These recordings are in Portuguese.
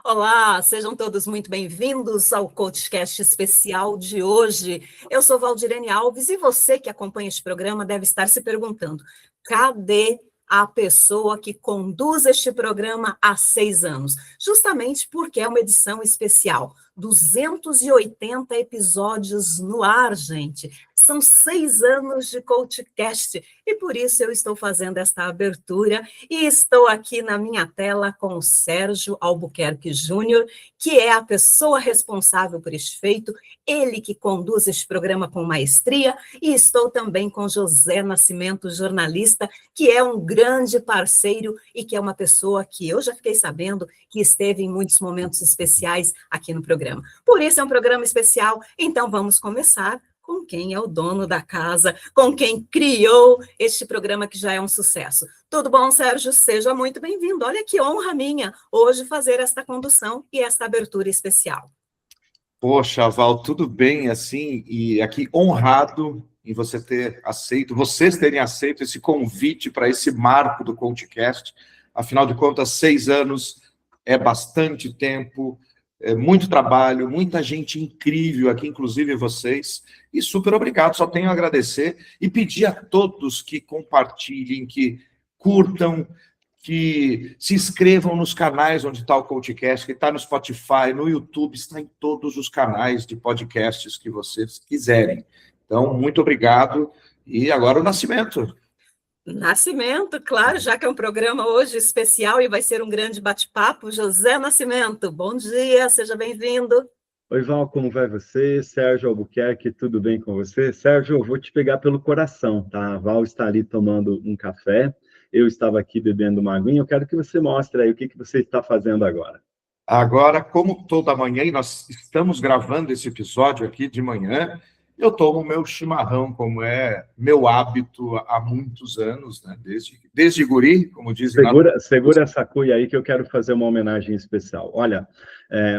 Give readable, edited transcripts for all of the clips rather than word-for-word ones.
Olá, sejam todos muito bem-vindos ao CoachCast especial de hoje. Eu sou Valdirene Alves e você que acompanha este programa deve estar se perguntando: cadê a pessoa que conduz este programa há 6 anos? Justamente porque é uma edição especial. 280 episódios no ar, gente. São 6 anos de CoachCast e por isso eu estou fazendo esta abertura e estou aqui na minha tela com o Sérgio Albuquerque Júnior, que é a pessoa responsável por este feito, ele que conduz este programa com maestria, e estou também com José Nascimento, jornalista, que é um grande parceiro e que é uma pessoa que eu já fiquei sabendo que esteve em muitos momentos especiais aqui no programa. Por isso é um programa especial, então vamos começar com quem é o dono da casa, com quem criou este programa que já é um sucesso. Tudo bom, Sérgio? Seja muito bem-vindo. Olha que honra minha hoje fazer esta condução e esta abertura especial. Poxa, Val, tudo bem assim, e aqui honrado em você ter aceito, vocês terem aceito esse convite para esse marco do CoachCast. Afinal de contas, 6 anos é bastante tempo, é muito trabalho, muita gente incrível aqui, inclusive vocês, e super obrigado, só tenho a agradecer e pedir a todos que compartilhem, que curtam, que se inscrevam nos canais onde está o CoachCast, que está no Spotify, no YouTube, está em todos os canais de podcasts que vocês quiserem. Então, muito obrigado. E agora o Nascimento. Nascimento, claro, já que é um programa hoje especial e vai ser um grande bate-papo. José Nascimento, bom dia, seja bem-vindo. Oi, Val, como vai você? Sérgio Albuquerque, tudo bem com você? Sérgio, eu vou te pegar pelo coração, tá? A Val está ali tomando um café, eu estava aqui bebendo uma aguinha, eu quero que você mostre aí o que você está fazendo agora. Agora, como toda manhã, e nós estamos gravando esse episódio aqui de manhã, eu tomo meu chimarrão, como é meu hábito há muitos anos, né? Desde guri, como dizem. Segura essa cuia aí que eu quero fazer uma homenagem especial. Olha,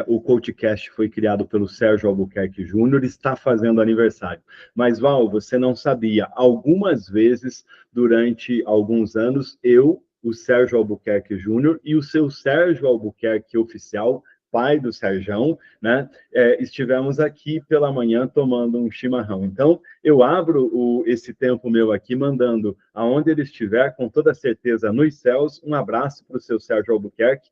o CoachCast foi criado pelo Sérgio Albuquerque Júnior, está fazendo aniversário. Mas, Val, você não sabia, algumas vezes, durante alguns anos, o Sérgio Albuquerque Júnior e o seu Sérgio Albuquerque oficial, pai do Serjão, né? Estivemos aqui pela manhã tomando um chimarrão. Então, eu abro esse tempo meu aqui, mandando, aonde ele estiver, com toda certeza, nos céus, um abraço para o seu Sérgio Albuquerque.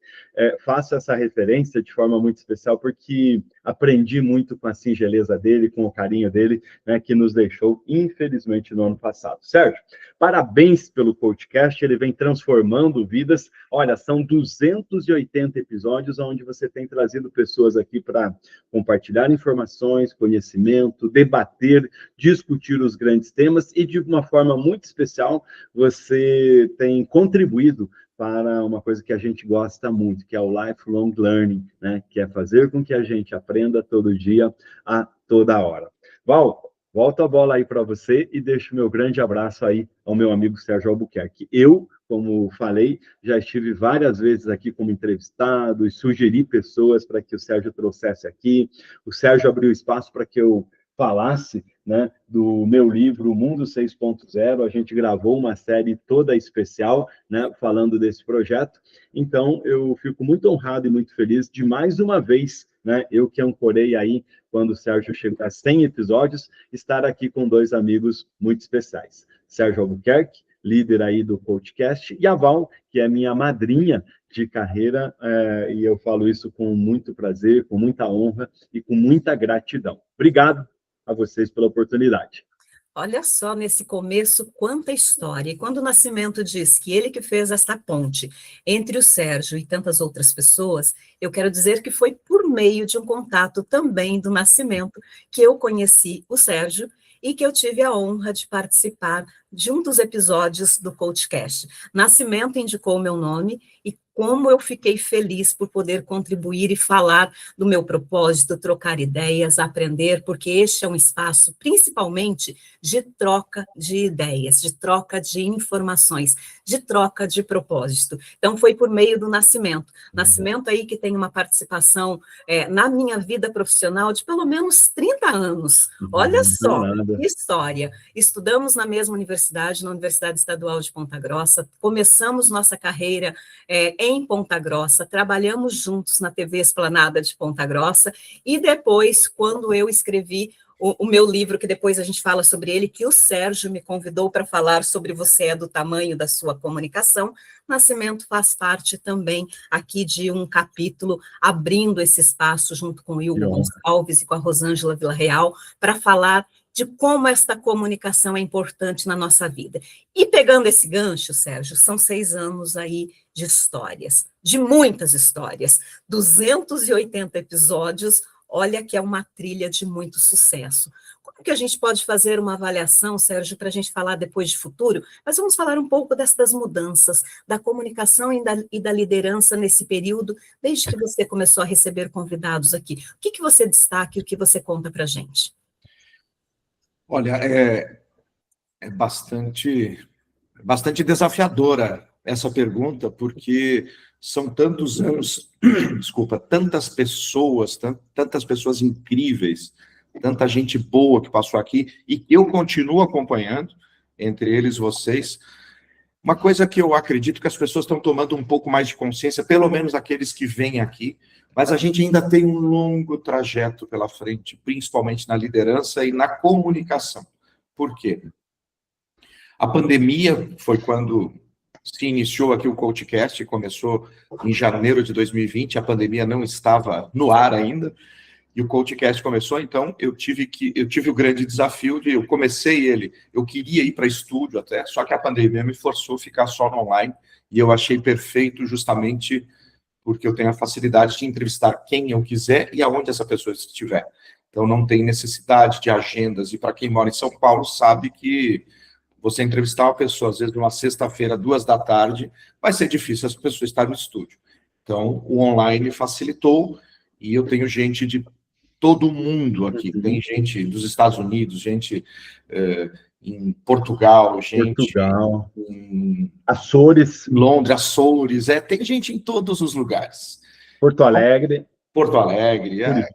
Faço essa referência de forma muito especial, porque aprendi muito com a singeleza dele, com o carinho dele, né, que nos deixou, infelizmente, no ano passado. Sérgio, parabéns pelo podcast, ele vem transformando vidas. Olha, são 280 episódios onde você tem trazido pessoas aqui para compartilhar informações, conhecimento, debater, discutir os grandes temas e, de uma forma muito especial, você tem contribuído para uma coisa que a gente gosta muito, que é o lifelong learning, né? Que é fazer com que a gente aprenda todo dia, a toda hora. Val, volto a bola aí para você e deixo meu grande abraço aí ao meu amigo Sérgio Albuquerque. Eu, como falei, já estive várias vezes aqui como entrevistado e sugeri pessoas para que o Sérgio trouxesse aqui. O Sérgio abriu espaço para que eu falasse, né, do meu livro Mundo 6.0. A gente gravou uma série toda especial, né, falando desse projeto. Então, eu fico muito honrado e muito feliz de, mais uma vez, né, eu que ancorei aí quando o Sérgio chegou a 100 episódios, estar aqui com 2 amigos muito especiais. Sérgio Albuquerque, líder aí do podcast, e a Val, que é minha madrinha de carreira, e eu falo isso com muito prazer, com muita honra e com muita gratidão. Obrigado a vocês pela oportunidade. Olha só, nesse começo, quanta história. E quando o Nascimento diz que ele que fez esta ponte entre o Sérgio e tantas outras pessoas, eu quero dizer que foi por meio de um contato também do Nascimento que eu conheci o Sérgio e que eu tive a honra de participar de um dos episódios do CoachCast. Nascimento indicou o meu nome e como eu fiquei feliz por poder contribuir e falar do meu propósito, trocar ideias, aprender, porque este é um espaço, principalmente, de troca de ideias, de troca de informações, de troca de propósito. Então, foi por meio do Nascimento. Nascimento aí que tem uma participação na minha vida profissional de pelo menos 30 anos. Olha só, que história. Estudamos na mesma universidade, universidade, na Universidade Estadual de Ponta Grossa, começamos nossa carreira em Ponta Grossa, trabalhamos juntos na TV Esplanada de Ponta Grossa, e depois, quando eu escrevi o meu livro, que depois a gente fala sobre ele, que o Sérgio me convidou para falar sobre Você é do Tamanho da Sua Comunicação, Nascimento faz parte também aqui de um capítulo abrindo esse espaço junto com o Hugo Gonçalves e com a Rosângela Villarreal para falar de como esta comunicação é importante na nossa vida. E pegando esse gancho, Sérgio, são 6 anos aí de histórias, de muitas histórias, 280 episódios. Olha que é uma trilha de muito sucesso. Como que a gente pode fazer uma avaliação, Sérgio, para a gente falar depois de futuro? Mas vamos falar um pouco destas mudanças, da comunicação e da liderança nesse período, desde que você começou a receber convidados aqui. O que você destaca e o que você conta para a gente? Olha, é bastante desafiadora essa pergunta, porque são tantos anos, desculpa, tantas pessoas incríveis, tanta gente boa que passou aqui, e que eu continuo acompanhando, entre eles vocês. Uma coisa que eu acredito que as pessoas estão tomando um pouco mais de consciência, pelo menos aqueles que vêm aqui, mas a gente ainda tem um longo trajeto pela frente, principalmente na liderança e na comunicação. Por quê? A pandemia foi quando se iniciou aqui o CoachCast, começou em janeiro de 2020, a pandemia não estava no ar ainda, e o CoachCast começou, então eu tive o grande desafio eu comecei ele, eu queria ir para estúdio até, só que a pandemia me forçou a ficar só no online, e eu achei perfeito justamente porque eu tenho a facilidade de entrevistar quem eu quiser e aonde essa pessoa estiver. Então não tem necessidade de agendas, e para quem mora em São Paulo sabe que você entrevistar uma pessoa, às vezes, numa sexta-feira, 14h, vai ser difícil essa pessoa estar no estúdio. Então, o online facilitou, e eu tenho gente de todo mundo aqui. Tem gente dos Estados Unidos, gente em Portugal, gente em Açores, Londres, Açores, tem gente em todos os lugares. Porto Alegre,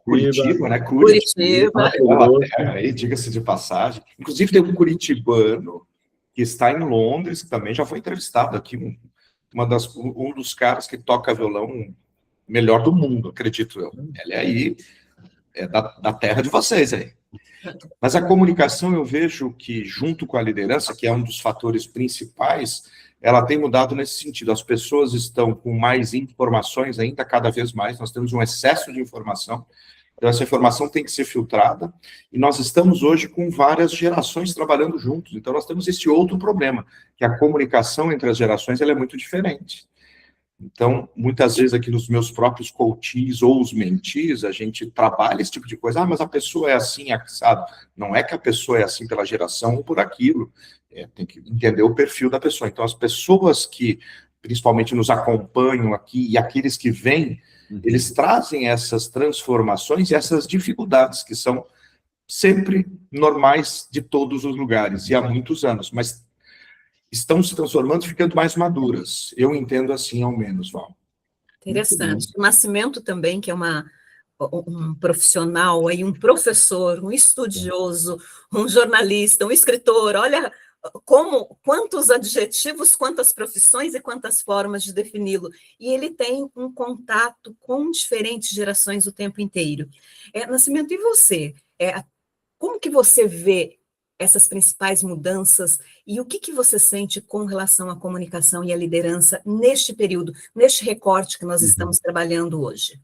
Curitiba, né? Curitiba. Aí, diga-se de passagem. Inclusive, tem um curitibano que está em Londres, que também já foi entrevistado aqui, um dos caras que toca violão melhor do mundo, acredito eu. Ele aí é da terra de vocês aí. Mas a comunicação, eu vejo que, junto com a liderança, que é um dos fatores principais, ela tem mudado nesse sentido. As pessoas estão com mais informações ainda, cada vez mais. Nós temos um excesso de informação. Então, essa informação tem que ser filtrada, e nós estamos hoje com várias gerações trabalhando juntos. Então, nós temos este outro problema, que a comunicação entre as gerações ela é muito diferente. Então, muitas vezes aqui nos meus próprios coaches ou os mentis, a gente trabalha esse tipo de coisa. Mas a pessoa é assim, sabe? Não é que a pessoa é assim pela geração ou por aquilo. Tem que entender o perfil da pessoa. Então, as pessoas que, principalmente, nos acompanham aqui e aqueles que vêm, eles trazem essas transformações e essas dificuldades que são sempre normais de todos os lugares e há muitos anos, mas estão se transformando, ficando mais maduras. Eu entendo assim, ao menos, Val. Interessante. O Nascimento também, que é um profissional, aí, um professor, um estudioso, um jornalista, um escritor, olha quantos adjetivos, quantas profissões e quantas formas de defini-lo. E ele tem um contato com diferentes gerações o tempo inteiro. Nascimento, e você? Como que você vê essas principais mudanças e o que você sente com relação à comunicação e à liderança neste período, neste recorte que nós estamos trabalhando hoje?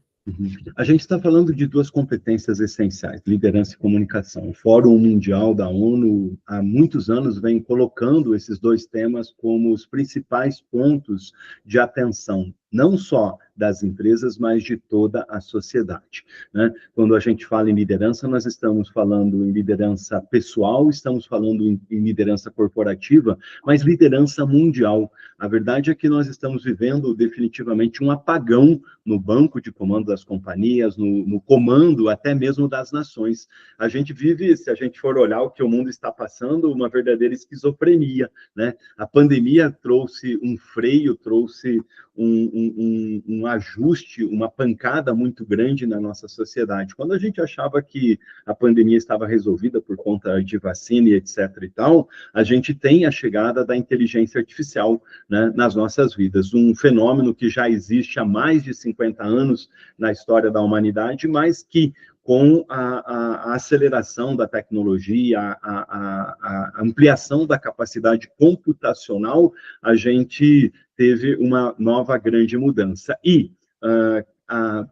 A gente está falando de 2 competências essenciais, liderança e comunicação. O Fórum Mundial da ONU, há muitos anos, vem colocando esses 2 temas como os principais pontos de atenção, não só das empresas, mas de toda a sociedade, né? Quando a gente fala em liderança, nós estamos falando em liderança pessoal, estamos falando em liderança corporativa, mas liderança mundial. A verdade é que nós estamos vivendo definitivamente um apagão no banco de comando das companhias, no comando até mesmo das nações. A gente vive, se a gente for olhar o que o mundo está passando, uma verdadeira esquizofrenia, né? A pandemia trouxe um freio, trouxe um ajuste, uma pancada muito grande na nossa sociedade. Quando a gente achava que a pandemia estava resolvida por conta de vacina e etc. e tal, a gente tem a chegada da inteligência artificial, né, nas nossas vidas. Um fenômeno que já existe há mais de 50 anos na história da humanidade, mas que com a aceleração da tecnologia, a ampliação da capacidade computacional, a gente teve uma nova grande mudança. E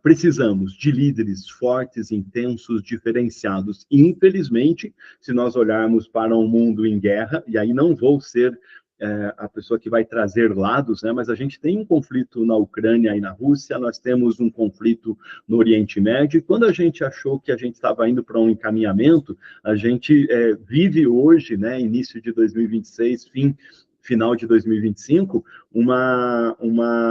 precisamos de líderes fortes, intensos, diferenciados. E, infelizmente, se nós olharmos para um mundo em guerra, e aí não vou ser a pessoa que vai trazer lados, né? Mas a gente tem um conflito na Ucrânia e na Rússia, nós temos um conflito no Oriente Médio, e quando a gente achou que a gente estava indo para um encaminhamento, a gente vive hoje, né, início de 2026, final de 2025, uma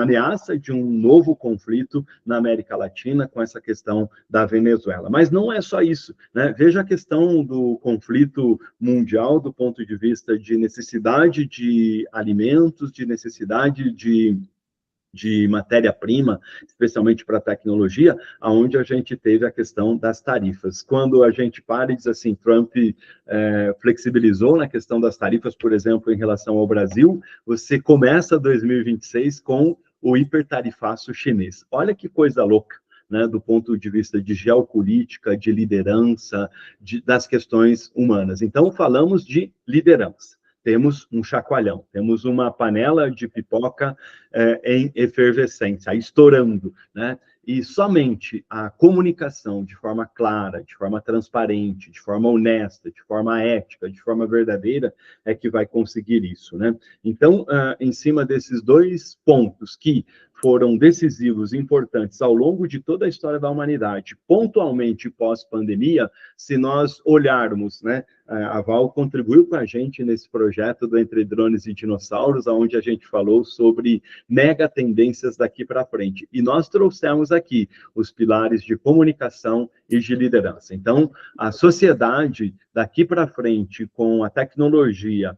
ameaça de um novo conflito na América Latina com essa questão da Venezuela. Mas não é só isso, né? Veja a questão do conflito mundial do ponto de vista de necessidade de alimentos, de necessidade de matéria-prima, especialmente para a tecnologia, onde a gente teve a questão das tarifas. Quando a gente para e diz assim, Trump flexibilizou na questão das tarifas, por exemplo, em relação ao Brasil, você começa 2026 com o hipertarifaço chinês. Olha que coisa louca, né, do ponto de vista de geopolítica, de liderança, das questões humanas. Então, falamos de liderança. Temos um chacoalhão, temos uma panela de pipoca em efervescência, estourando, né? E somente a comunicação de forma clara, de forma transparente, de forma honesta, de forma ética, de forma verdadeira, é que vai conseguir isso, né? Então, em cima desses dois pontos que foram decisivos, importantes ao longo de toda a história da humanidade, pontualmente pós-pandemia, se nós olharmos, né, a Val contribuiu com a gente nesse projeto do Entre Drones e Dinossauros, onde a gente falou sobre mega tendências daqui para frente. E nós trouxemos aqui os pilares de comunicação e de liderança. Então, a sociedade daqui para frente, com a tecnologia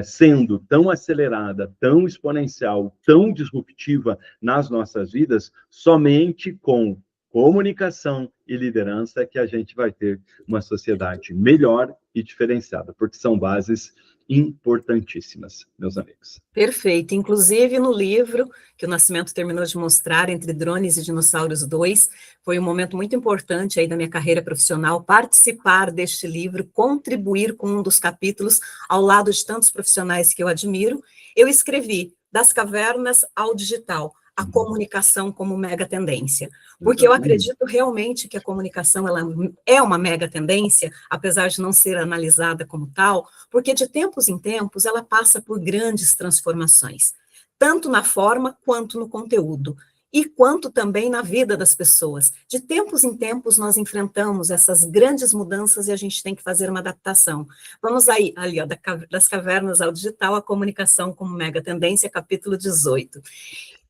sendo tão acelerada, tão exponencial, tão disruptiva nas nossas vidas, somente com comunicação e liderança é que a gente vai ter uma sociedade melhor e diferenciada, porque são bases importantíssimas, meus amigos. Perfeito. Inclusive, no livro que o Nascimento terminou de mostrar, Entre Drones e Dinossauros 2, foi um momento muito importante aí da minha carreira profissional, participar deste livro, contribuir com um dos capítulos, ao lado de tantos profissionais que eu admiro. Eu escrevi Das Cavernas ao Digital, a comunicação como mega tendência. Porque eu acredito realmente que a comunicação ela é uma mega tendência, apesar de não ser analisada como tal, porque de tempos em tempos ela passa por grandes transformações, tanto na forma quanto no conteúdo, e quanto também na vida das pessoas. De tempos em tempos nós enfrentamos essas grandes mudanças e a gente tem que fazer uma adaptação. Vamos aí, ali, ó, Das Cavernas ao Digital, a comunicação como mega tendência, capítulo 18.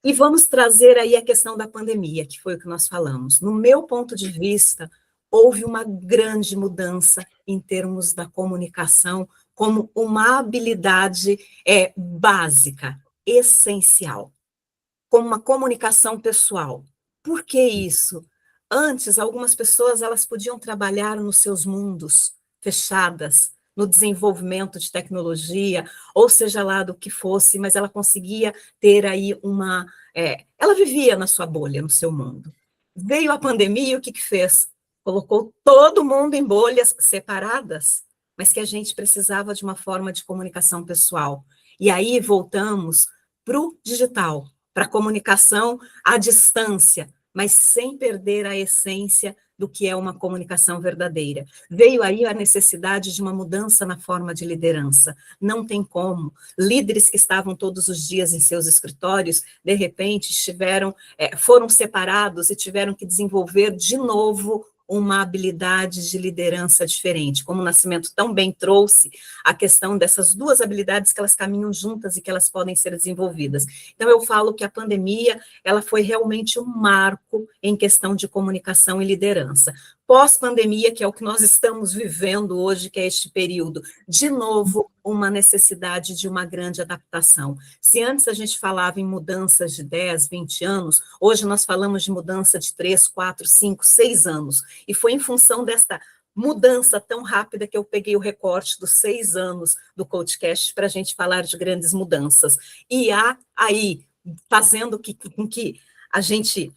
E vamos trazer aí a questão da pandemia, que foi o que nós falamos. No meu ponto de vista, houve uma grande mudança em termos da comunicação como uma habilidade básica, essencial, como uma comunicação pessoal. Por que isso? Antes, algumas pessoas elas podiam trabalhar nos seus mundos, fechadas, no desenvolvimento de tecnologia, ou seja lá do que fosse, mas ela conseguia ter aí ela vivia na sua bolha, no seu mundo. Veio a pandemia e o que fez? Colocou todo mundo em bolhas separadas, mas que a gente precisava de uma forma de comunicação pessoal. E aí voltamos para o digital, para a comunicação à distância, mas sem perder a essência do que é uma comunicação verdadeira. Veio aí a necessidade de uma mudança na forma de liderança. Não tem como. Líderes que estavam todos os dias em seus escritórios, de repente foram separados e tiveram que desenvolver de novo uma habilidade de liderança diferente, como o Nascimento tão bem trouxe a questão dessas duas habilidades que elas caminham juntas e que elas podem ser desenvolvidas. Então, eu falo que a pandemia, ela foi realmente um marco em questão de comunicação e liderança. Pós-pandemia, que é o que nós estamos vivendo hoje, que é este período, de novo, uma necessidade de uma grande adaptação. Se antes a gente falava em mudanças de 10, 20 anos, hoje nós falamos de mudança de 3, 4, 5, 6 anos. E foi em função desta mudança tão rápida que eu peguei o recorte dos 6 anos do CoachCast para a gente falar de grandes mudanças. E há aí, fazendo com que a gente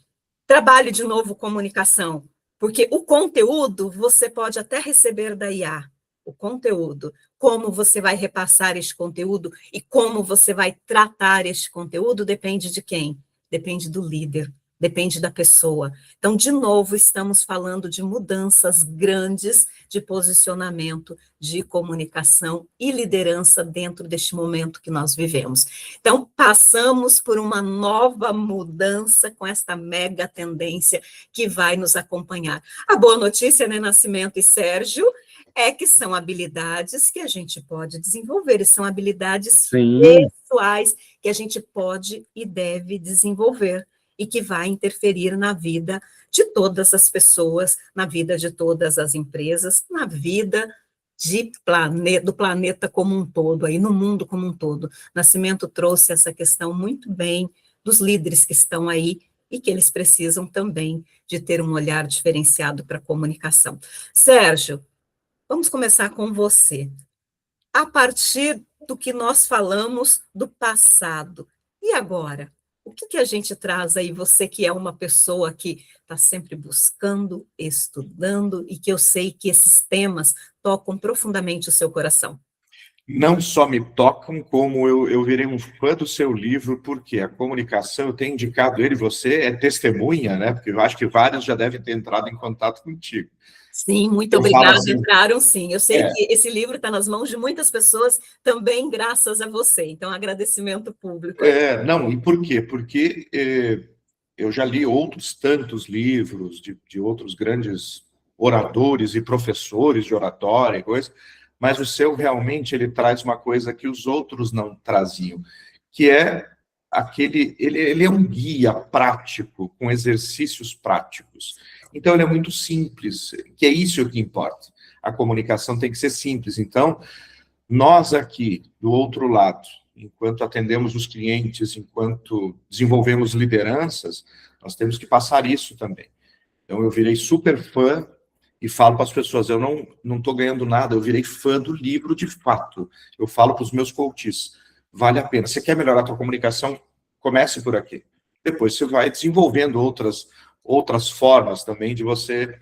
trabalhe de novo comunicação, porque o conteúdo você pode até receber da IA, o conteúdo, como você vai repassar este conteúdo e como você vai tratar este conteúdo depende de quem? Depende do líder, depende da pessoa. Então, de novo, estamos falando de mudanças grandes de posicionamento, de comunicação e liderança dentro deste momento que nós vivemos. Então, passamos por uma nova mudança com esta mega tendência que vai nos acompanhar. A boa notícia, né, Nascimento e Sérgio, é que são habilidades que a gente pode desenvolver, e são habilidades pessoais que a gente pode e deve desenvolver, e que vai interferir na vida de todas as pessoas, na vida de todas as empresas, na vida do planeta como um todo, aí no mundo como um todo. Nascimento trouxe essa questão muito bem dos líderes que estão aí e que eles precisam também de ter um olhar diferenciado para a comunicação. Sérgio, vamos começar com você. A partir do que nós falamos do passado, e agora? O que a gente traz aí, você que é uma pessoa que está sempre buscando, estudando, e que eu sei que esses temas tocam profundamente o seu coração? Não só me tocam, como eu virei um fã do seu livro, porque a comunicação, eu tenho indicado ele, você é testemunha, né? Porque eu acho que vários já devem ter entrado em contato contigo. Sim, muito obrigada, assim, entraram sim. Eu sei que esse livro está nas mãos de muitas pessoas, também graças a você. Então, agradecimento público. Não, e por quê? Porque eu já li outros tantos livros de outros grandes oradores e professores de oratória e coisa, mas o seu realmente ele traz uma coisa que os outros não traziam, que é ele é um guia prático, com exercícios práticos. Então, ele é muito simples, que é isso que importa. A comunicação tem que ser simples. Então, nós aqui, do outro lado, enquanto atendemos os clientes, enquanto desenvolvemos lideranças, nós temos que passar isso também. Então, eu virei super fã e falo para as pessoas, eu não estou ganhando nada, eu virei fã do livro de fato. Eu falo para os meus coaches, vale a pena. Você quer melhorar a tua comunicação? Comece por aqui. Depois você vai desenvolvendo outras formas também de você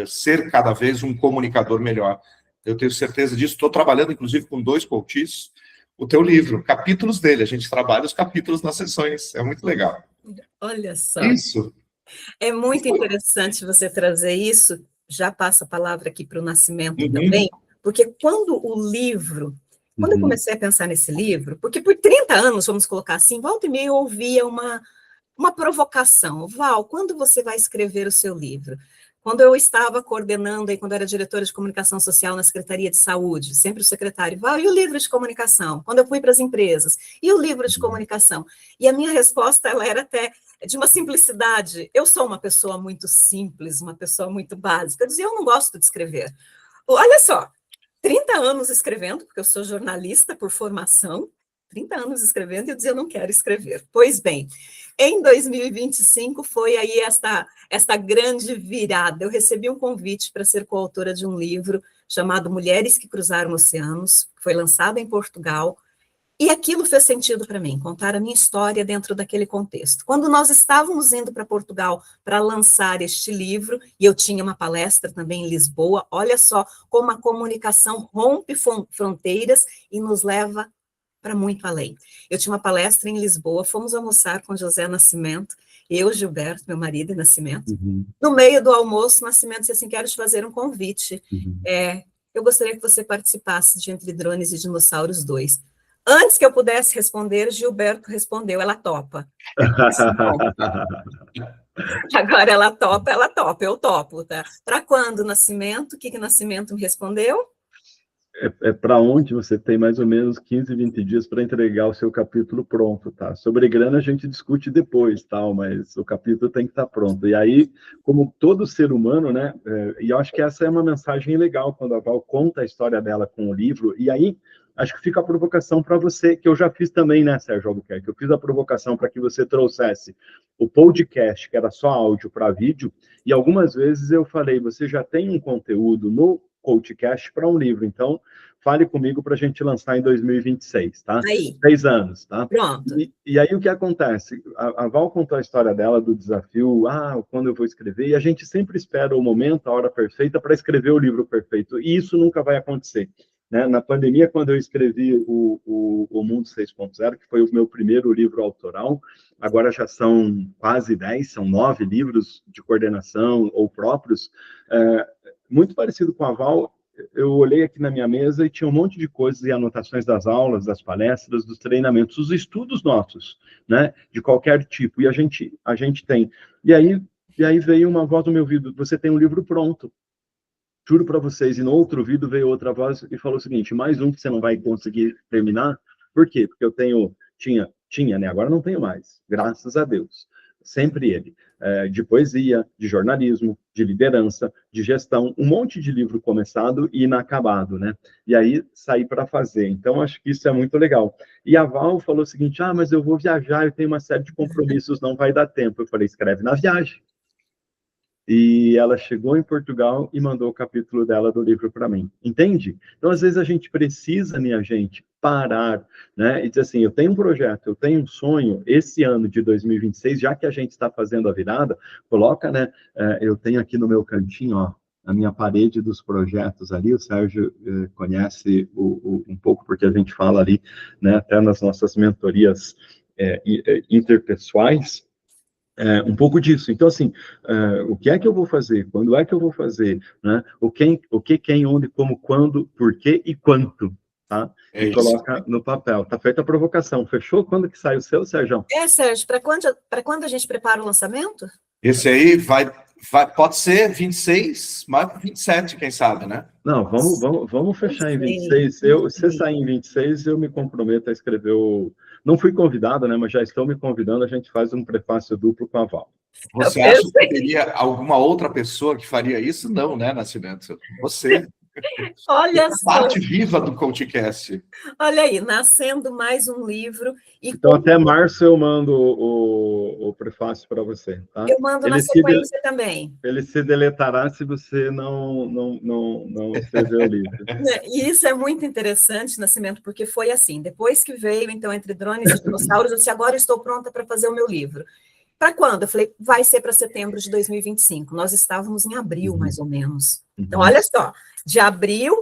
ser cada vez um comunicador melhor. Eu tenho certeza disso. Estou trabalhando, inclusive, com 2 coaches, o teu livro, capítulos dele. A gente trabalha os capítulos nas sessões. É muito legal. Olha só. Isso. É muito interessante você trazer isso. Já passo a palavra aqui para o Nascimento também, porque quando eu comecei a pensar nesse livro, porque por 30 anos, vamos colocar assim, volta e meia eu ouvia uma provocação. Val, quando você vai escrever o seu livro? Quando eu estava coordenando, quando eu era diretora de comunicação social na Secretaria de Saúde, sempre o secretário, Val, e o livro de comunicação? Quando eu fui para as empresas, e o livro de comunicação? E a minha resposta, ela era até de uma simplicidade. Eu sou uma pessoa muito simples, uma pessoa muito básica. Eu dizia, eu não gosto de escrever. Olha só, 30 anos escrevendo, porque eu sou jornalista por formação, 30 anos escrevendo, e eu dizia, eu não quero escrever. Pois bem, em 2025 foi aí esta grande virada. Eu recebi um convite para ser coautora de um livro chamado Mulheres que Cruzaram Oceanos, que foi lançado em Portugal, e aquilo fez sentido para mim, contar a minha história dentro daquele contexto. Quando nós estávamos indo para Portugal para lançar este livro, e eu tinha uma palestra também em Lisboa, olha só como a comunicação rompe fronteiras e nos leva para muito além. Eu tinha uma palestra em Lisboa, fomos almoçar com José Nascimento, eu, Gilberto, meu marido, e Nascimento. No meio do almoço, Nascimento disse assim, quero te fazer um convite. Eu gostaria que você participasse de Entre Drones e Dinossauros 2. Antes que eu pudesse responder, Gilberto respondeu, ela topa. Agora ela topa, eu topo, tá? Para quando o Nascimento? O que Nascimento me respondeu? Para onde você tem mais ou menos 15, 20 dias para entregar o seu capítulo pronto, tá? Sobre grana a gente discute depois, tal, mas o capítulo tem que estar pronto. E aí, como todo ser humano, né? E eu acho que essa é uma mensagem legal quando a Val conta a história dela com o livro. E aí, acho que fica a provocação para você, que eu já fiz também, né, Sérgio Albuquerque? Eu fiz a provocação para que você trouxesse o podcast, que era só áudio para vídeo, e algumas vezes eu falei, você já tem um conteúdo no podcast para um livro, então fale comigo para a gente lançar em 2026, tá? Aí. 6 anos, tá? Pronto. E aí o que acontece? A Val contou a história dela do desafio, quando eu vou escrever, e a gente sempre espera o momento, a hora perfeita para escrever o livro perfeito, e isso nunca vai acontecer. Né? Na pandemia, quando eu escrevi o Mundo 6.0, que foi o meu primeiro livro autoral, agora já são quase 10, são 9 livros de coordenação ou próprios, muito parecido com a Val. Eu olhei aqui na minha mesa e tinha um monte de coisas e anotações das aulas, das palestras, dos treinamentos, os estudos nossos, né, de qualquer tipo, e a gente tem. E aí veio uma voz no meu ouvido, você tem um livro pronto. Juro para vocês, e no outro vídeo veio outra voz e falou o seguinte, mais um que você não vai conseguir terminar. Por quê? Porque eu tinha, né? Agora não tenho mais, graças a Deus. Sempre ele. De poesia, de jornalismo, de liderança, de gestão, um monte de livro começado e inacabado, né? E aí saí para fazer. Então, acho que isso é muito legal. E a Val falou o seguinte, mas eu vou viajar, eu tenho uma série de compromissos, não vai dar tempo. Eu falei, escreve na viagem. E ela chegou em Portugal e mandou o capítulo dela do livro para mim. Entende? Então, às vezes, a gente precisa, minha gente, parar, né? E dizer assim, eu tenho um projeto, eu tenho um sonho, esse ano de 2026, já que a gente está fazendo a virada, coloca, né? Eu tenho aqui no meu cantinho, ó, a minha parede dos projetos ali, o Sérgio conhece um pouco, porque a gente fala ali, né, até nas nossas mentorias interpessoais, um pouco disso. Então, assim, o que é que eu vou fazer? Quando é que eu vou fazer? Né? O que, quem, onde, como, quando, por quê e quanto. Tá? E coloca no papel. Tá feita a provocação. Fechou? Quando que sai o seu, Sérgio? Sérgio, para quando a gente prepara o lançamento? Esse aí pode ser 26, mas 27, quem sabe, né? Não, vamos fechar em 26. Se você sair em 26, eu me comprometo a escrever o... Não fui convidado, né? Mas já estou me convidando, a gente faz um prefácio duplo com a Val. Você acha que teria alguma outra pessoa que faria isso? Não, né, Nascimento? Você. Olha só. Parte viva do CoachCast. Olha aí, nascendo mais um livro. Então, até março eu mando o prefácio para você, tá? Eu mando na sequência também. Ele se deletará se você não escrever o livro. E isso é muito interessante, Nascimento, porque foi assim, depois que veio, então, Entre Drones e Dinossauros, eu disse, agora estou pronta para fazer o meu livro. Para quando? Eu falei, vai ser para setembro de 2025. Nós estávamos em abril, mais ou menos. Então, olha só, de abril,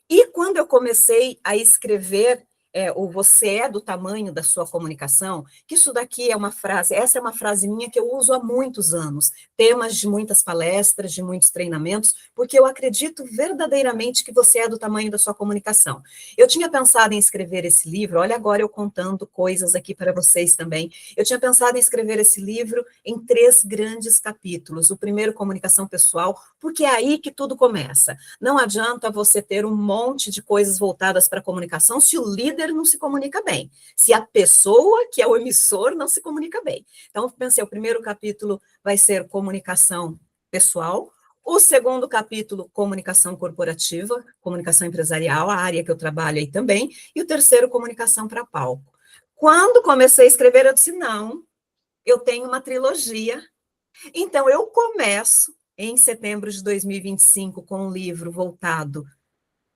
e quando eu comecei a escrever o você é do tamanho da sua comunicação, que isso daqui é uma frase, essa é uma frase minha que eu uso há muitos anos, temas de muitas palestras, de muitos treinamentos, porque eu acredito verdadeiramente que você é do tamanho da sua comunicação. Eu tinha pensado em escrever esse livro, olha agora eu contando coisas aqui para vocês também, eu tinha pensado em escrever esse livro em 3 grandes capítulos, o primeiro, comunicação pessoal, porque é aí que tudo começa. Não adianta você ter um monte de coisas voltadas para a comunicação se o líder não se comunica bem, se a pessoa, que é o emissor, não se comunica bem. Então, eu pensei, o primeiro capítulo vai ser comunicação pessoal, o segundo capítulo, comunicação corporativa, comunicação empresarial, a área que eu trabalho aí também, e o terceiro, comunicação para palco. Quando comecei a escrever, eu disse, não, eu tenho uma trilogia, então eu começo em setembro de 2025 com um livro voltado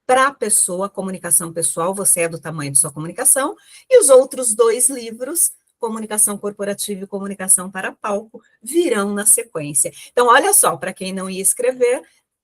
para a pessoa, comunicação pessoal, você é do tamanho de sua comunicação, e os outros 2 livros, comunicação corporativa e comunicação para palco, virão na sequência. Então, olha só, para quem não ia escrever,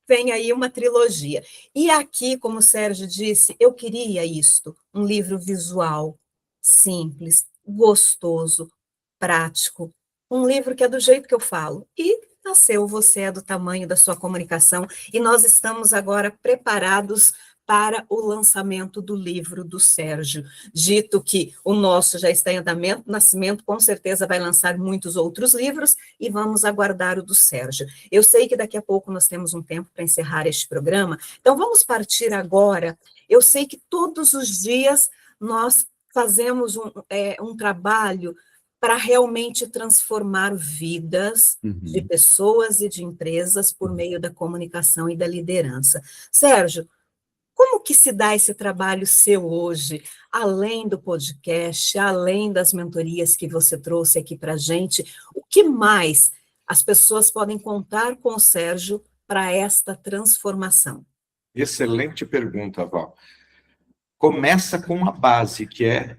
vem aí uma trilogia. E aqui, como o Sérgio disse, eu queria isto, um livro visual, simples, gostoso, prático, um livro que é do jeito que eu falo. E nasceu Você é do Tamanho da Sua Comunicação, e nós estamos agora preparados para o lançamento do livro do Sérgio. Dito que o nosso já está em andamento, Nascimento com certeza vai lançar muitos outros livros e vamos aguardar o do Sérgio. Eu sei que daqui a pouco nós temos um tempo para encerrar este programa, então vamos partir agora. Eu sei que todos os dias nós fazemos um trabalho para realmente transformar vidas de pessoas e de empresas por meio da comunicação e da liderança. Sérgio, como que se dá esse trabalho seu hoje, além do podcast, além das mentorias que você trouxe aqui para a gente? O que mais as pessoas podem contar com o Sérgio para esta transformação? Excelente pergunta, Val. Começa com uma base, que é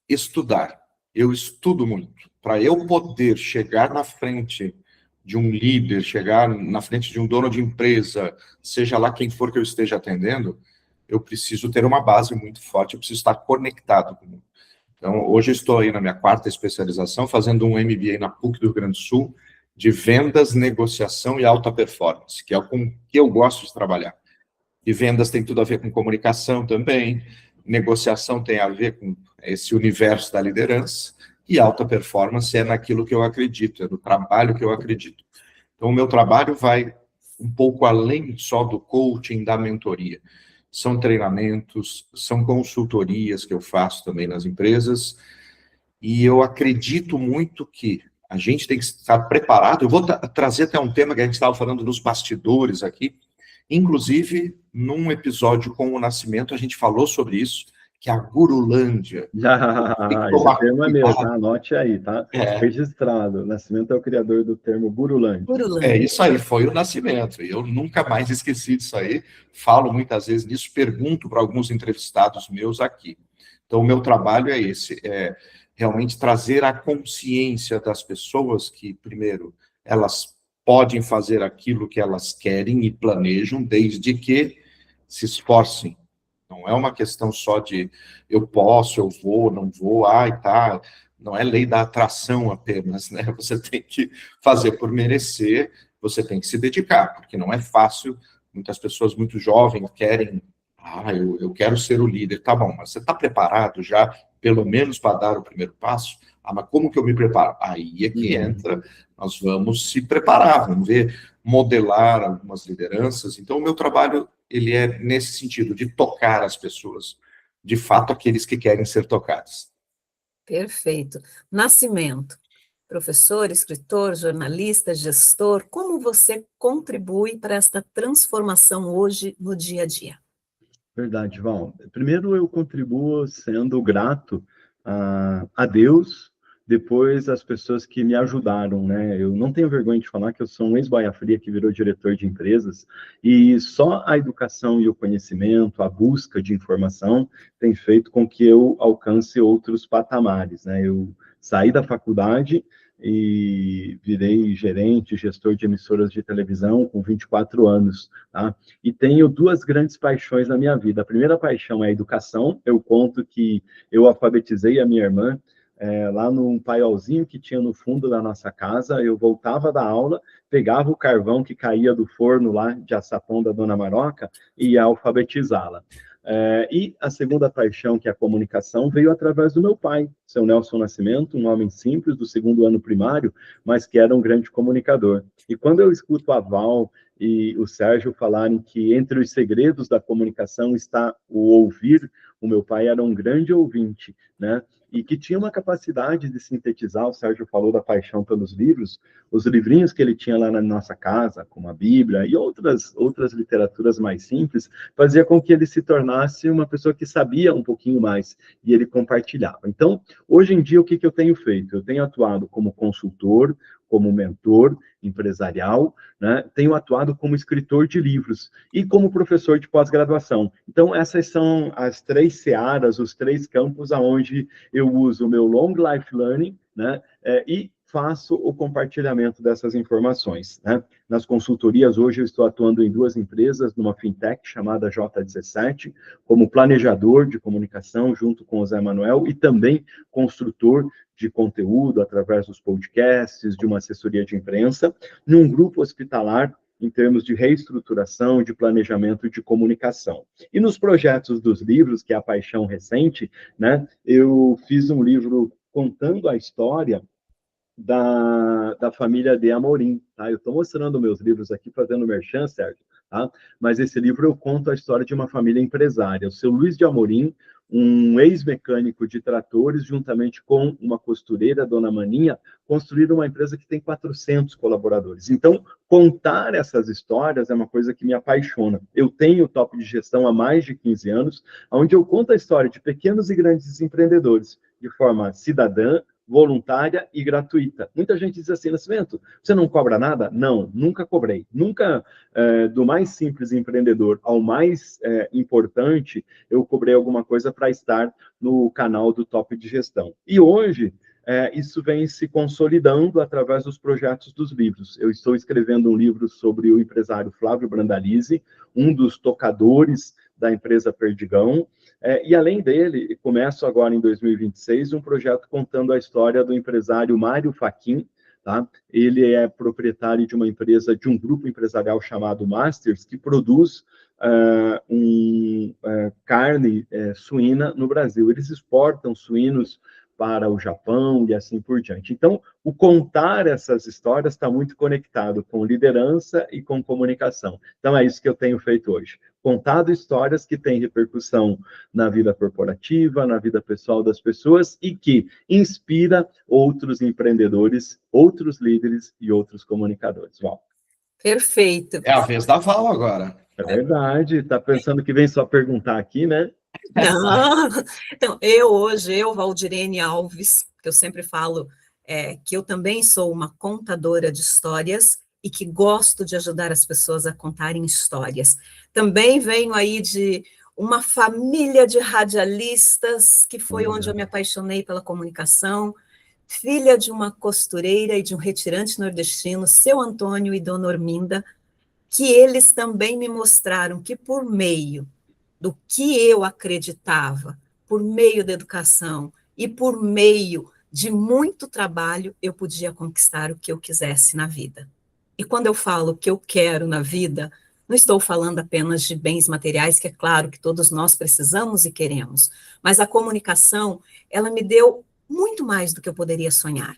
estudar. Eu estudo muito. Para eu poder chegar na frente de um líder, chegar na frente de um dono de empresa, seja lá quem for que eu esteja atendendo, eu preciso ter uma base muito forte, eu preciso estar conectado com o mundo. Então, hoje eu estou aí na minha 4ª especialização, fazendo um MBA na PUC do Rio Grande do Sul, de vendas, negociação e alta performance, que é com que eu gosto de trabalhar. E vendas tem tudo a ver com comunicação também, negociação tem a ver com esse universo da liderança, e alta performance é naquilo que eu acredito, é no trabalho que eu acredito. Então, o meu trabalho vai um pouco além só do coaching, da mentoria. São treinamentos, são consultorias que eu faço também nas empresas, e eu acredito muito que a gente tem que estar preparado. Eu vou trazer até um tema que a gente estava falando nos bastidores aqui, inclusive, num episódio com o Nascimento, a gente falou sobre isso, que é a Gurulândia. Esse termo é meu, tá? Anote aí, tá? Registrado. Nascimento é o criador do termo Gurulândia. É isso aí, foi o Nascimento. E eu nunca mais esqueci disso aí. Falo muitas vezes nisso, pergunto para alguns entrevistados meus aqui. Então, o meu trabalho é esse, é realmente trazer a consciência das pessoas que, primeiro, elas podem fazer aquilo que elas querem e planejam, desde que se esforcem. Não é uma questão só de eu posso, eu vou, não vou, tá. Não é lei da atração apenas, né? Você tem que fazer por merecer, você tem que se dedicar, porque não é fácil. Muitas pessoas muito jovens querem, eu quero ser o líder. Tá bom, mas você está preparado já, pelo menos para dar o primeiro passo? Mas como que eu me preparo? Aí é que entra, nós vamos se preparar, vamos ver, modelar algumas lideranças. Então, o meu trabalho, ele é nesse sentido, de tocar as pessoas, de fato, aqueles que querem ser tocados. Perfeito. Nascimento, professor, escritor, jornalista, gestor, como você contribui para esta transformação hoje no dia a dia? Verdade, Val. Primeiro, eu contribuo sendo grato a Deus, depois as pessoas que me ajudaram, né? Eu não tenho vergonha de falar que eu sou um ex-boia fria que virou diretor de empresas, e só a educação e o conhecimento, a busca de informação, tem feito com que eu alcance outros patamares, né? Eu saí da faculdade e virei gerente, gestor de emissoras de televisão com 24 anos, tá? E tenho 2 grandes paixões na minha vida. A primeira paixão é a educação. Eu conto que eu alfabetizei a minha irmã lá num paiolzinho que tinha no fundo da nossa casa. Eu voltava da aula, pegava o carvão que caía do forno lá de açapão da Dona Maroca e ia alfabetizá-la. E a segunda paixão, que é a comunicação, veio através do meu pai, seu Nelson Nascimento, um homem simples do 2º ano primário, mas que era um grande comunicador. E quando eu escuto a Val e o Sérgio falarem que entre os segredos da comunicação está o ouvir, o meu pai era um grande ouvinte, né? E que tinha uma capacidade de sintetizar. O Sérgio falou da paixão pelos livros, os livrinhos que ele tinha lá na nossa casa, como a Bíblia e outras literaturas mais simples, fazia com que ele se tornasse uma pessoa que sabia um pouquinho mais, e ele compartilhava. Então, hoje em dia, o que eu tenho feito? Eu tenho atuado como consultor, como mentor empresarial, né? Tenho atuado como escritor de livros e como professor de pós-graduação. Então, essas são as 3 searas, os 3 campos aonde eu uso o meu long life learning, né? E faço o compartilhamento dessas informações, né? Nas consultorias, hoje eu estou atuando em 2 empresas, numa fintech chamada J17, como planejador de comunicação, junto com o Zé Manuel, e também construtor de conteúdo através dos podcasts, de uma assessoria de imprensa, num grupo hospitalar em termos de reestruturação, de planejamento, de comunicação. E nos projetos dos livros, que é a paixão recente, né, eu fiz um livro contando a história da família de Amorim, tá? Eu estou mostrando meus livros aqui, fazendo merchan, Sérgio, tá? Mas esse livro eu conto a história de uma família empresária. O seu Luiz de Amorim, um ex-mecânico de tratores, juntamente com uma costureira, Dona Maninha, construíram uma empresa que tem 400 colaboradores. Então, contar essas histórias é uma coisa que me apaixona. Eu tenho o Top de Gestão há mais de 15 anos, onde eu conto a história de pequenos e grandes empreendedores, de forma cidadã, voluntária e gratuita. Muita gente diz assim, Nascimento, você não cobra nada? Não, nunca cobrei. Nunca, do mais simples empreendedor ao mais importante, eu cobrei alguma coisa para estar no canal do Top de Gestão. E hoje, isso vem se consolidando através dos projetos dos livros. Eu estou escrevendo um livro sobre o empresário Flávio Brandalize, um dos tocadores da empresa Perdigão, e além dele, começo agora em 2026 um projeto contando a história do empresário Mário Fachin, tá? Ele é proprietário de uma empresa, de um grupo empresarial chamado Masters, que produz carne suína no Brasil. Eles exportam suínos para o Japão e assim por diante. Então, o contar essas histórias está muito conectado com liderança e com comunicação. Então, é isso que eu tenho feito hoje. Contado histórias que têm repercussão na vida corporativa, na vida pessoal das pessoas e que inspira outros empreendedores, outros líderes e outros comunicadores. Val. Perfeito. É a vez da Val agora. É verdade. Está pensando que vem só perguntar aqui, né? Não. Então, eu, Valdirene Alves, que eu sempre falo que eu também sou uma contadora de histórias e que gosto de ajudar as pessoas a contarem histórias. Também venho aí de uma família de radialistas, que foi onde eu me apaixonei pela comunicação, filha de uma costureira e de um retirante nordestino, seu Antônio e Dona Orminda, que eles também me mostraram que por meio do que eu acreditava, por meio da educação e por meio de muito trabalho, eu podia conquistar o que eu quisesse na vida. E quando eu falo o que eu quero na vida, não estou falando apenas de bens materiais, que é claro que todos nós precisamos e queremos, mas a comunicação, ela me deu muito mais do que eu poderia sonhar.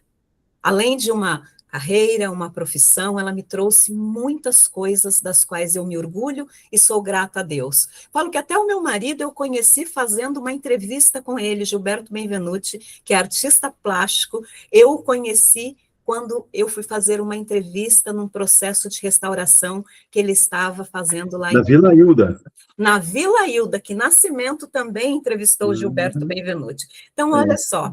Além de uma carreira, uma profissão, ela me trouxe muitas coisas das quais eu me orgulho e sou grata a Deus. Falo que até o meu marido eu conheci fazendo uma entrevista com ele, Gilberto Benvenuti, que é artista plástico. Eu o conheci quando eu fui fazer uma entrevista num processo de restauração que ele estava fazendo lá na Vila Hilda. Na Vila Hilda, que Nascimento também entrevistou o Gilberto Benvenuti. Então, olha só,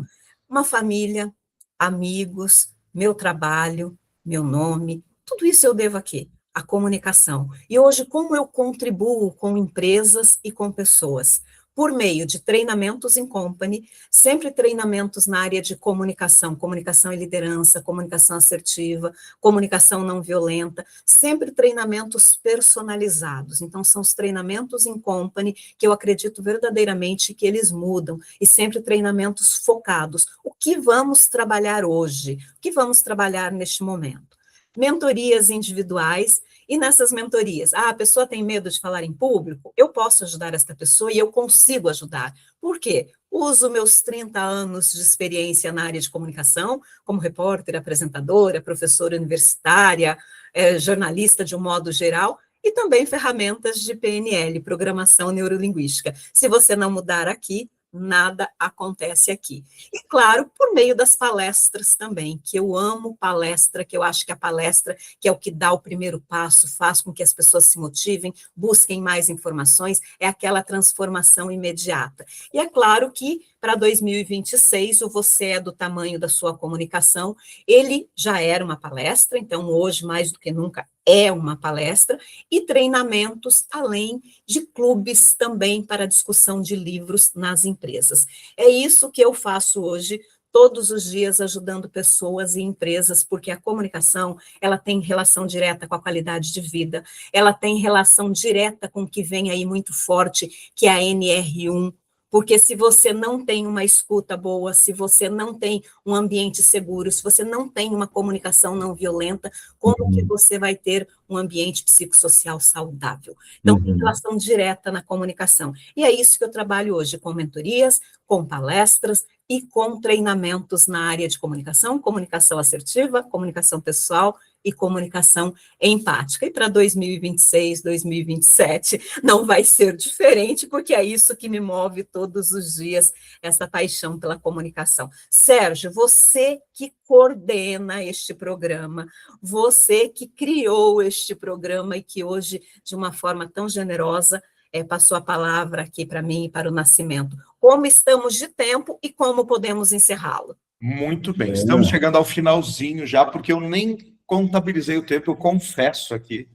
uma família, amigos, meu trabalho, meu nome, tudo isso eu devo aqui, a comunicação. E hoje, como eu contribuo com empresas e com pessoas? Por meio de treinamentos em company, sempre treinamentos na área de comunicação, comunicação e liderança, comunicação assertiva, comunicação não violenta, sempre treinamentos personalizados. Então, são os treinamentos em company que eu acredito verdadeiramente que eles mudam, e sempre treinamentos focados. O que vamos trabalhar hoje? O que vamos trabalhar neste momento? Mentorias individuais, e nessas mentorias, a pessoa tem medo de falar em público, eu posso ajudar esta pessoa e eu consigo ajudar. Por quê? Uso meus 30 anos de experiência na área de comunicação, como repórter, apresentadora, professora universitária, jornalista de um modo geral, e também ferramentas de PNL, Programação Neurolinguística. Se você não mudar aqui, nada acontece aqui. E, claro, por meio das palestras também, que eu amo palestra, que eu acho que a palestra, que é o que dá o primeiro passo, faz com que as pessoas se motivem, busquem mais informações, é aquela transformação imediata. E é claro que, para 2026, o Você é do Tamanho da Sua Comunicação, ele já era uma palestra, então hoje, mais do que nunca, é uma palestra, e treinamentos, além de clubes também para discussão de livros nas empresas. É isso que eu faço hoje, todos os dias, ajudando pessoas e empresas, porque a comunicação, ela tem relação direta com a qualidade de vida, ela tem relação direta com o que vem aí muito forte, que é a NR1, Porque se você não tem uma escuta boa, se você não tem um ambiente seguro, se você não tem uma comunicação não violenta, como que você vai ter um ambiente psicossocial saudável? Então, tem relação direta na comunicação. E é isso que eu trabalho hoje, com mentorias, com palestras e com treinamentos na área de comunicação, comunicação assertiva, comunicação pessoal e comunicação empática. E para 2026, 2027, não vai ser diferente, porque é isso que me move todos os dias, essa paixão pela comunicação. Sérgio, você que coordena este programa, você que criou este programa e que hoje, de uma forma tão generosa, passou a palavra aqui para mim e para o Nascimento. Como estamos de tempo e como podemos encerrá-lo? Muito bem, estamos chegando ao finalzinho já, porque eu nem contabilizei o tempo, eu confesso aqui,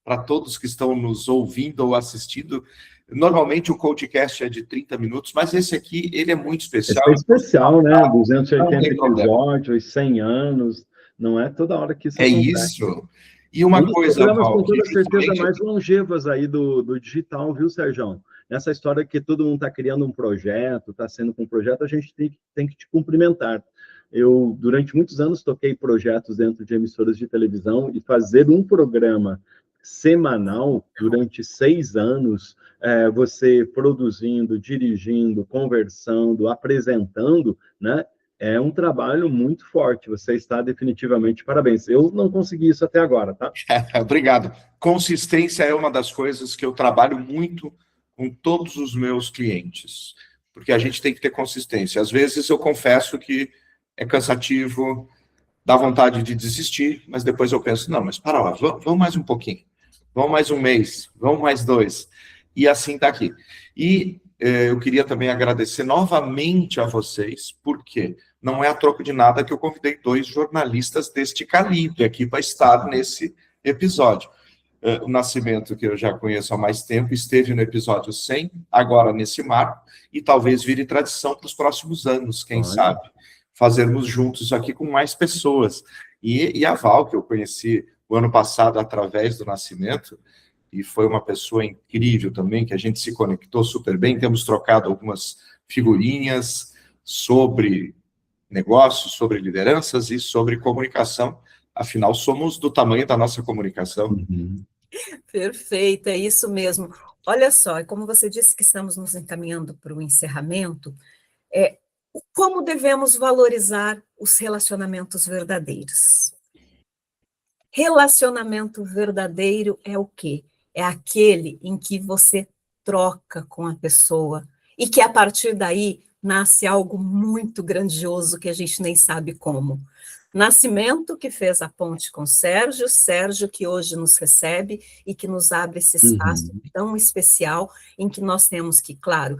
para todos que estão nos ouvindo ou assistindo. Normalmente o podcast é de 30 minutos, mas esse aqui, ele é muito especial. É especial, né? 280 episódios, 100 anos, não é toda hora que isso acontece. É isso. E uma coisa, programas, Val, com toda certeza, justamente... mais longevas aí do digital, viu, Sérgio? Nessa história que todo mundo está criando um projeto, está sendo com um projeto, a gente tem que te cumprimentar. Eu, durante muitos anos, toquei projetos dentro de emissoras de televisão e fazer um programa semanal durante 6 anos, você produzindo, dirigindo, conversando, apresentando, né? É um trabalho muito forte. Você está definitivamente parabéns. Eu não consegui isso até agora, tá? Obrigado. Consistência é uma das coisas que eu trabalho muito com todos os meus clientes, porque a gente tem que ter consistência. Às vezes eu confesso que é cansativo, dá vontade de desistir, mas depois eu penso, não, mas para lá, vamos mais um pouquinho, vamos mais um mês, vamos mais 2, e assim está aqui. E eu queria também agradecer novamente a vocês, porque não é a troco de nada que eu convidei 2 jornalistas deste calibre aqui para estar nesse episódio. O Nascimento, que eu já conheço há mais tempo, esteve no episódio 100, agora nesse marco, e talvez vire tradição para os próximos anos, quem sabe, fazermos juntos aqui com mais pessoas. E a Val, que eu conheci o ano passado através do Nascimento, e foi uma pessoa incrível também, que a gente se conectou super bem, temos trocado algumas figurinhas sobre negócios, sobre lideranças e sobre comunicação, afinal, somos do tamanho da nossa comunicação. Perfeito, é isso mesmo. Olha só, como você disse que estamos nos encaminhando para o encerramento, como devemos valorizar os relacionamentos verdadeiros? Relacionamento verdadeiro é o quê? É aquele em que você troca com a pessoa e que a partir daí nasce algo muito grandioso que a gente nem sabe como. Nascimento, que fez a ponte com Sérgio, Sérgio que hoje nos recebe e que nos abre esse espaço tão especial em que nós temos que, claro,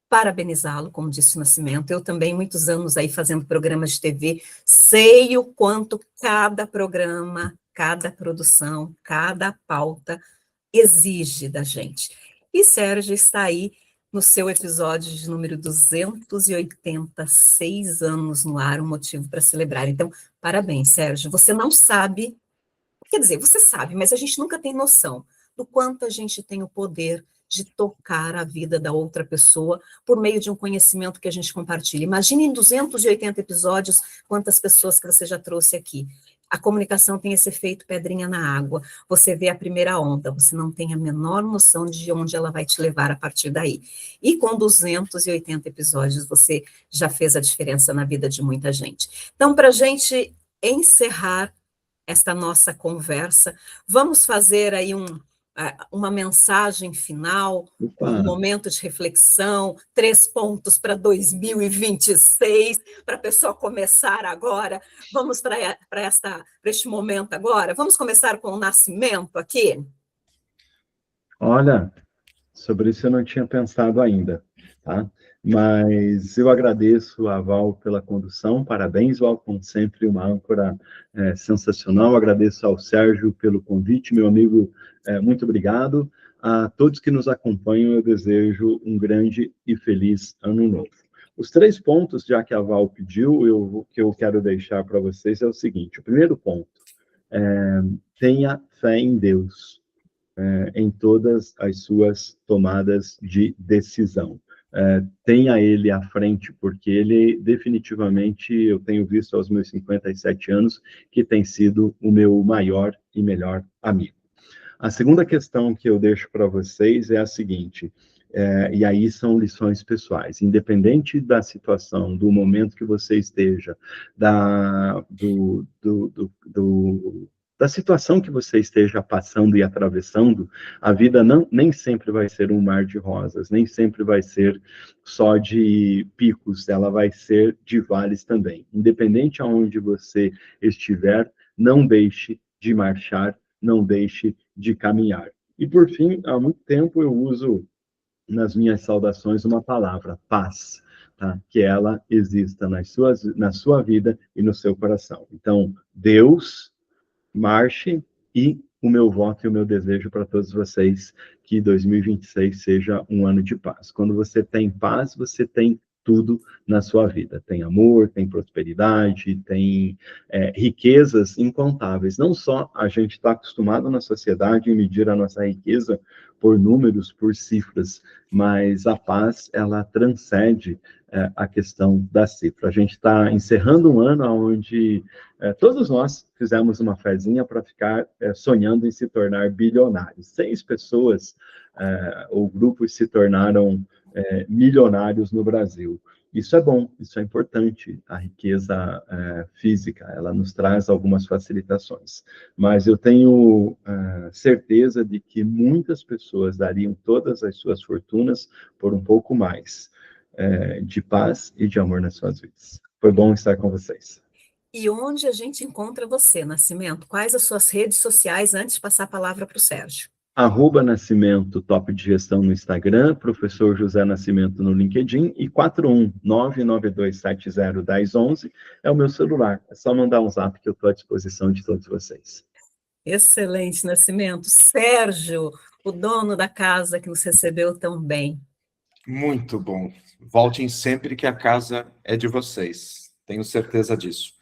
parabenizá-lo, como disse o Nascimento. Eu também, muitos anos aí fazendo programas de TV, sei o quanto cada programa, cada produção, cada pauta exige da gente. E Sérgio está aí no seu episódio de número 286 anos no ar, um motivo para celebrar. Então, parabéns, Sérgio. Você não sabe, quer dizer, você sabe, mas a gente nunca tem noção do quanto a gente tem o poder de tocar a vida da outra pessoa por meio de um conhecimento que a gente compartilha. Imagine em 280 episódios quantas pessoas que você já trouxe aqui. A comunicação tem esse efeito pedrinha na água. Você vê a primeira onda, você não tem a menor noção de onde ela vai te levar a partir daí. E com 280 episódios, você já fez a diferença na vida de muita gente. Então, para a gente encerrar esta nossa conversa, vamos fazer aí uma mensagem final, um momento de reflexão, 3 pontos para 2026, para a pessoa começar agora. Vamos para este momento agora? Vamos começar com o Nascimento aqui? Olha, sobre isso eu não tinha pensado ainda, tá? Mas eu agradeço a Val pela condução, parabéns, Val, como sempre, uma âncora sensacional. Agradeço ao Sérgio pelo convite, meu amigo, muito obrigado. A todos que nos acompanham, eu desejo um grande e feliz ano novo. Os 3 pontos, já que a Val pediu, que eu quero deixar para vocês é o seguinte: o primeiro ponto, tenha fé em Deus, em todas as suas tomadas de decisão. tenha ele à frente, porque ele definitivamente, eu tenho visto aos meus 57 anos, que tem sido o meu maior e melhor amigo. A segunda questão que eu deixo para vocês é a seguinte, e aí são lições pessoais, independente da situação, do momento que você esteja, da situação que você esteja passando e atravessando, a vida nem sempre vai ser um mar de rosas, nem sempre vai ser só de picos, ela vai ser de vales também. Independente aonde você estiver, não deixe de marchar, não deixe de caminhar. E, por fim, há muito tempo eu uso nas minhas saudações uma palavra, paz, tá? Que ela exista na sua vida e no seu coração. Então, Deus, marche, e o meu voto e o meu desejo para todos vocês que 2026 seja um ano de paz. Quando você tem paz, você tem tudo na sua vida. Tem amor, tem prosperidade, tem riquezas incontáveis. Não só a gente está acostumado na sociedade em medir a nossa riqueza por números, por cifras, mas a paz, ela transcende a questão da cifra. A gente está encerrando um ano onde todos nós fizemos uma fezinha para ficar sonhando em se tornar bilionários. 6 pessoas ou grupos se tornaram milionários no Brasil. Isso é bom, isso é importante. A riqueza física, ela nos traz algumas facilitações. Mas eu tenho certeza de que muitas pessoas dariam todas as suas fortunas por um pouco mais de paz e de amor nas suas vidas. Foi bom estar com vocês. E onde a gente encontra você, Nascimento? Quais as suas redes sociais, antes de passar a palavra para o Sérgio? @Nascimento, top de gestão no Instagram, professor José Nascimento no LinkedIn, e 41992701011 é o meu celular. É só mandar um zap que eu estou à disposição de todos vocês. Excelente, Nascimento. Sérgio, o dono da casa que nos recebeu tão bem. Muito bom. Voltem sempre que a casa é de vocês. Tenho certeza disso.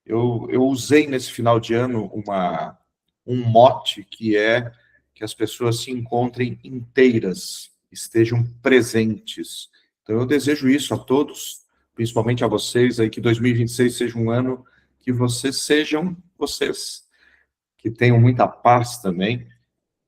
Eu usei nesse final de ano um mote que é que as pessoas se encontrem inteiras, estejam presentes. Então, eu desejo isso a todos, principalmente a vocês, aí que 2026 seja um ano que vocês sejam vocês, que tenham muita paz também,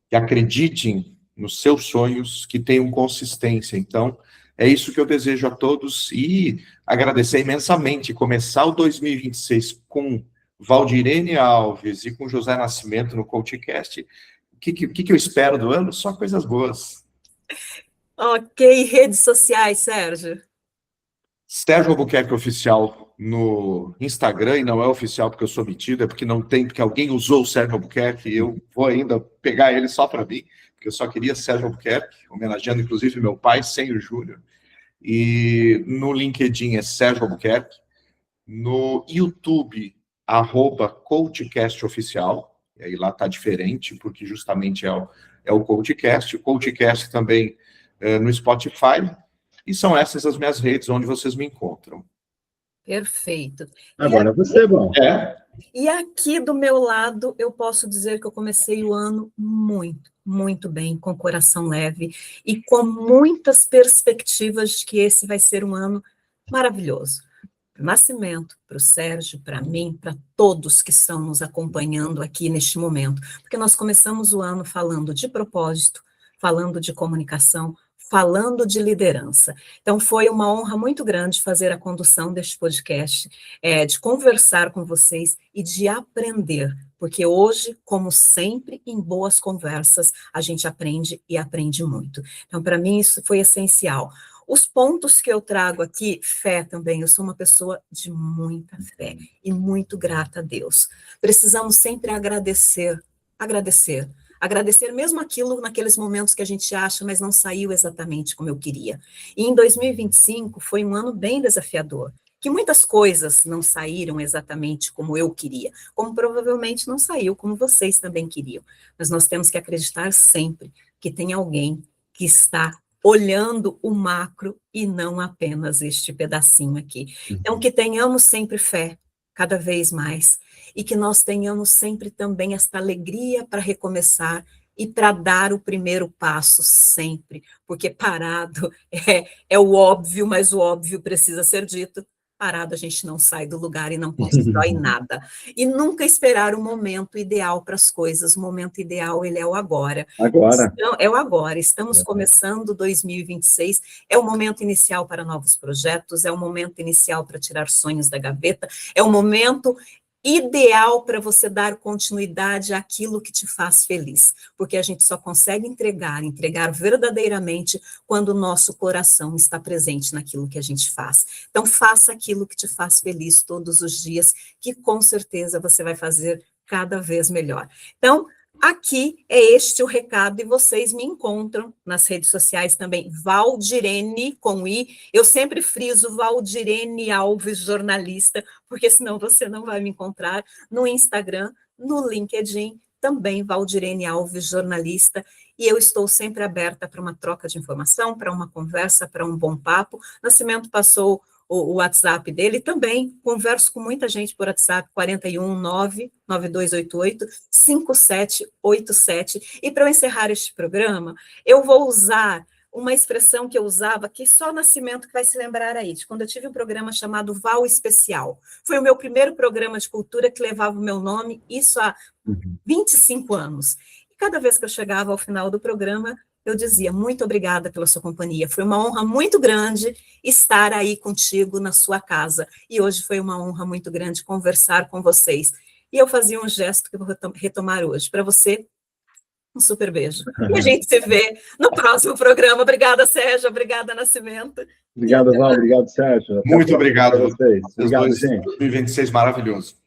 que acreditem nos seus sonhos, que tenham consistência. Então, é isso que eu desejo a todos e agradecer imensamente, começar o 2026 com Valdirene Alves e com José Nascimento no CoachCast. O que eu espero do ano? Só coisas boas. Ok, redes sociais, Sérgio. Sérgio Albuquerque Oficial no Instagram, e não é oficial porque eu sou metido, é porque não tem, porque alguém usou o Sérgio Albuquerque e eu vou ainda pegar ele só para mim, porque eu só queria Sérgio Albuquerque, homenageando inclusive meu pai, Senhor Júnior. E no LinkedIn é Sérgio Albuquerque, no YouTube, @CoachCast Oficial, e aí lá está diferente, porque justamente é o CoachCast. O CoachCast também no Spotify, e são essas as minhas redes onde vocês me encontram. Perfeito. Agora você, bom. E aqui do meu lado, eu posso dizer que eu comecei o ano muito, muito bem, com o coração leve e com muitas perspectivas de que esse vai ser um ano maravilhoso. Para o Nascimento, para o Sérgio, para mim, para todos que estão nos acompanhando aqui neste momento, porque nós começamos o ano falando de propósito, falando de comunicação, falando de liderança. Então, foi uma honra muito grande fazer a condução deste podcast, de conversar com vocês e de aprender, porque hoje, como sempre, em boas conversas, a gente aprende e aprende muito. Então, para mim, isso foi essencial. Os pontos que eu trago aqui, fé também, eu sou uma pessoa de muita fé e muito grata a Deus. Precisamos sempre agradecer mesmo aquilo naqueles momentos que a gente acha, mas não saiu exatamente como eu queria. E em 2025 foi um ano bem desafiador, que muitas coisas não saíram exatamente como eu queria, como provavelmente não saiu como vocês também queriam. Mas nós temos que acreditar sempre que tem alguém que está olhando o macro e não apenas este pedacinho aqui. Então, que tenhamos sempre fé, cada vez mais, e que nós tenhamos sempre também esta alegria para recomeçar e para dar o primeiro passo sempre, porque parado é o óbvio, mas o óbvio precisa ser dito. Parado a gente não sai do lugar e não constrói nada. E nunca esperar o momento ideal para as coisas. O momento ideal, ele é o agora. Agora. Então, é o agora. Estamos começando 2026. É o momento inicial para novos projetos, é o momento inicial para tirar sonhos da gaveta, é o momento ideal para você dar continuidade àquilo que te faz feliz, porque a gente só consegue entregar verdadeiramente quando o nosso coração está presente naquilo que a gente faz. Então, faça aquilo que te faz feliz todos os dias, que com certeza você vai fazer cada vez melhor. Então, aqui é este o recado, e vocês me encontram nas redes sociais também, Valdirene, com I, eu sempre friso Valdirene Alves, jornalista, porque senão você não vai me encontrar no Instagram, no LinkedIn, também Valdirene Alves, jornalista, e eu estou sempre aberta para uma troca de informação, para uma conversa, para um bom papo. Nascimento passou o WhatsApp dele, também converso com muita gente por WhatsApp, 419-9288-5787. E para eu encerrar este programa, eu vou usar uma expressão que eu usava, que só Nascimento que vai se lembrar aí, de quando eu tive um programa chamado Val Especial. Foi o meu primeiro programa de cultura que levava o meu nome, isso há 25 anos. E cada vez que eu chegava ao final do programa, eu dizia, muito obrigada pela sua companhia, foi uma honra muito grande estar aí contigo na sua casa, e hoje foi uma honra muito grande conversar com vocês. E eu fazia um gesto que eu vou retomar hoje. Para você, um super beijo. E a gente se vê no próximo programa. Obrigada, Sérgio, obrigada, Nascimento. Obrigado, Val, obrigado, Sérgio. Muito obrigado a vocês. Obrigado, dois. gente. 2026 maravilhoso.